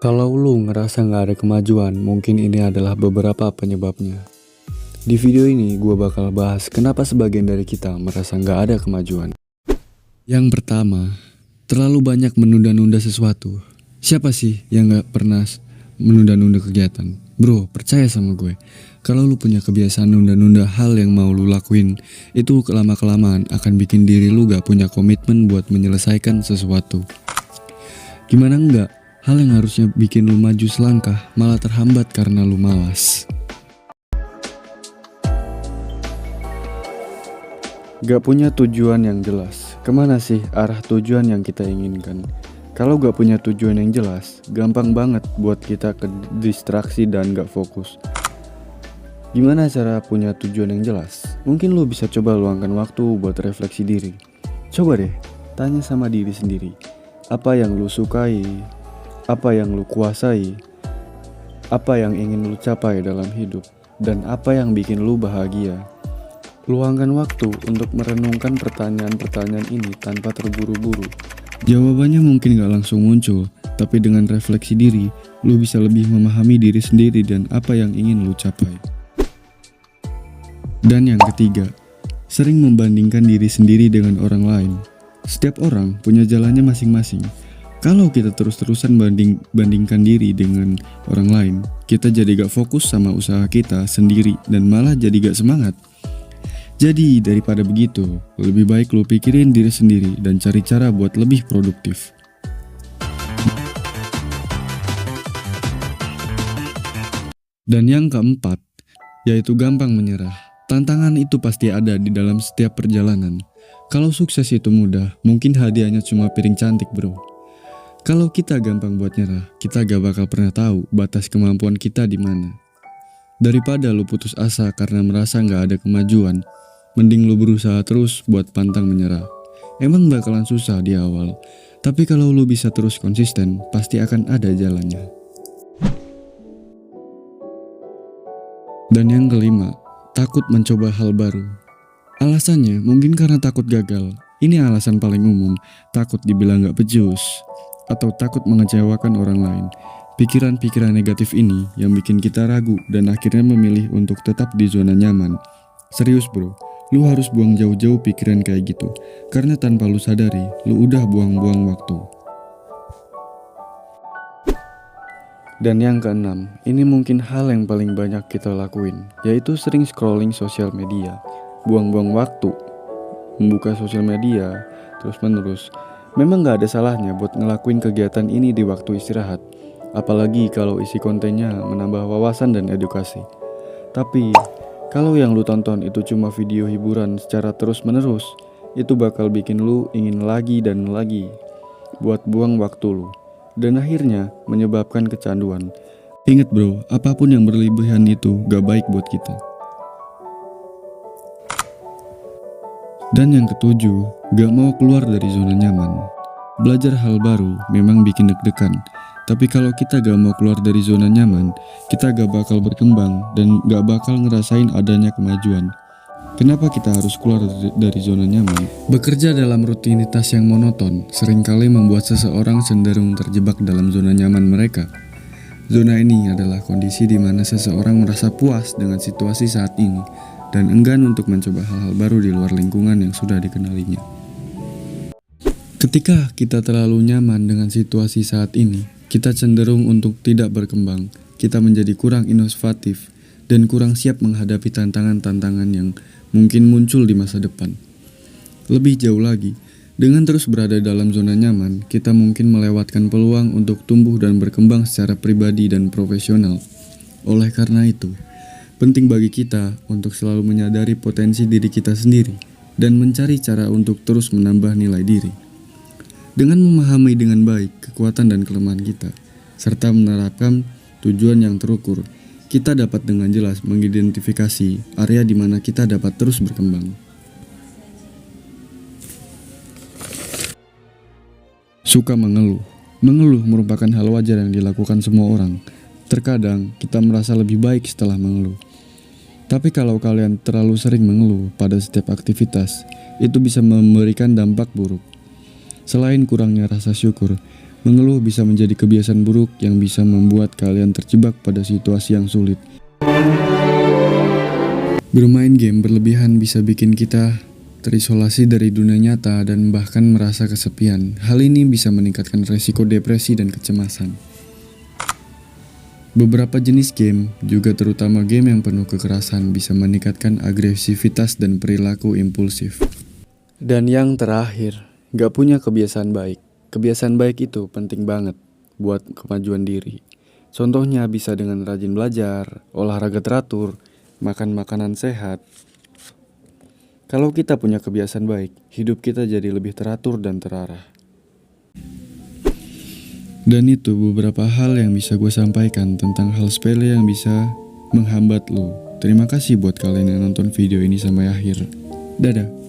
Kalau lu ngerasa nggak ada kemajuan, mungkin ini adalah beberapa penyebabnya. Di video ini gue bakal bahas kenapa sebagian dari kita merasa nggak ada kemajuan. Yang pertama, terlalu banyak menunda-nunda sesuatu. Siapa sih yang nggak pernah menunda-nunda kegiatan? Bro, percaya sama gue. Kalau lu punya kebiasaan nunda-nunda hal yang mau lu lakuin, itu lama-kelamaan akan bikin diri lu gak punya komitmen buat menyelesaikan sesuatu. Gimana enggak? Hal yang harusnya bikin lu maju selangkah malah terhambat karena lu malas. Gak punya tujuan yang jelas. Kemana sih arah tujuan yang kita inginkan? Kalau gak punya tujuan yang jelas, gampang banget buat kita ke distraksi dan gak fokus. Gimana cara punya tujuan yang jelas? Mungkin lu bisa coba luangkan waktu buat refleksi diri. Coba deh, tanya sama diri sendiri. Apa yang lu sukai? Apa yang lu kuasai? Apa yang ingin lu capai dalam hidup? Dan apa yang bikin lu bahagia? Luangkan waktu untuk merenungkan pertanyaan-pertanyaan ini tanpa terburu-buru. Jawabannya mungkin gak langsung muncul, tapi dengan refleksi diri, lu bisa lebih memahami diri sendiri dan apa yang ingin lu capai. Dan yang ketiga, sering membandingkan diri sendiri dengan orang lain. Setiap orang punya jalannya masing-masing. Kalau kita terus-terusan bandingkan diri dengan orang lain, kita jadi gak fokus sama usaha kita sendiri dan malah jadi gak semangat. Jadi daripada begitu, lebih baik lu pikirin diri sendiri dan cari cara buat lebih produktif. Dan yang keempat, yaitu gampang menyerah. Tantangan itu pasti ada di dalam setiap perjalanan. Kalau sukses itu mudah, mungkin hadiahnya cuma piring cantik, bro. Kalau kita gampang buat nyerah, kita gak bakal pernah tahu batas kemampuan kita di mana. Daripada lu putus asa karena merasa gak ada kemajuan, mending lu berusaha terus buat pantang menyerah. Emang bakalan susah di awal, tapi kalau lu bisa terus konsisten, pasti akan ada jalannya. Dan yang kelima, takut mencoba hal baru. Alasannya mungkin karena takut gagal. Ini alasan paling umum, takut dibilang gak becus, atau takut mengecewakan orang lain. Pikiran-pikiran negatif ini yang bikin kita ragu dan akhirnya memilih untuk tetap di zona nyaman. Serius bro, lu harus buang jauh-jauh pikiran kayak gitu, karena tanpa lu sadari, lu udah buang-buang waktu. Dan yang keenam, ini mungkin hal yang paling banyak kita lakuin, yaitu sering scrolling sosial media. Buang-buang waktu, membuka sosial media terus-menerus. Memang gak ada salahnya buat ngelakuin kegiatan ini di waktu istirahat, apalagi kalau isi kontennya menambah wawasan dan edukasi. Tapi, kalau yang lu tonton itu cuma video hiburan secara terus-menerus, itu bakal bikin lu ingin lagi dan lagi buat buang waktu lu. Dan akhirnya menyebabkan kecanduan. Ingat bro, apapun yang berlebihan itu gak baik buat kita. Dan yang ketujuh, gak mau keluar dari zona nyaman. Belajar hal baru memang bikin deg-degan, tapi kalau kita gak mau keluar dari zona nyaman, kita gak bakal berkembang dan gak bakal ngerasain adanya kemajuan. Kenapa kita harus keluar dari zona nyaman? Bekerja dalam rutinitas yang monoton seringkali membuat seseorang cenderung terjebak dalam zona nyaman mereka. Zona ini adalah kondisi di mana seseorang merasa puas dengan situasi saat ini dan enggan untuk mencoba hal-hal baru di luar lingkungan yang sudah dikenalinya. Ketika kita terlalu nyaman dengan situasi saat ini, kita cenderung untuk tidak berkembang. Kita menjadi kurang inovatif dan kurang siap menghadapi tantangan-tantangan yang mungkin muncul di masa depan. Lebih jauh lagi, dengan terus berada dalam zona nyaman, kita mungkin melewatkan peluang untuk tumbuh dan berkembang secara pribadi dan profesional. Oleh karena itu, penting bagi kita untuk selalu menyadari potensi diri kita sendiri dan mencari cara untuk terus menambah nilai diri. Dengan memahami dengan baik kekuatan dan kelemahan kita, serta menerapkan tujuan yang terukur, kita dapat dengan jelas mengidentifikasi area di mana kita dapat terus berkembang. Suka mengeluh. Mengeluh merupakan hal wajar yang dilakukan semua orang. Terkadang kita merasa lebih baik setelah mengeluh. Tapi kalau kalian terlalu sering mengeluh pada setiap aktivitas, itu bisa memberikan dampak buruk. Selain kurangnya rasa syukur, Mengeluh bisa menjadi kebiasaan buruk yang bisa membuat kalian terjebak pada situasi yang sulit. Bermain game berlebihan bisa bikin kita terisolasi dari dunia nyata dan bahkan merasa kesepian. Hal ini bisa meningkatkan resiko depresi dan kecemasan. Beberapa jenis game, juga terutama game yang penuh kekerasan, bisa meningkatkan agresivitas dan perilaku impulsif. Dan yang terakhir, gak punya kebiasaan baik. Kebiasaan baik itu penting banget buat kemajuan diri. Contohnya bisa dengan rajin belajar, olahraga teratur, makan makanan sehat. Kalau kita punya kebiasaan baik, hidup kita jadi lebih teratur dan terarah. Dan itu beberapa hal yang bisa gue sampaikan tentang hal sepele yang bisa menghambat lo. Terima kasih buat kalian yang nonton video ini sampai akhir. Dadah.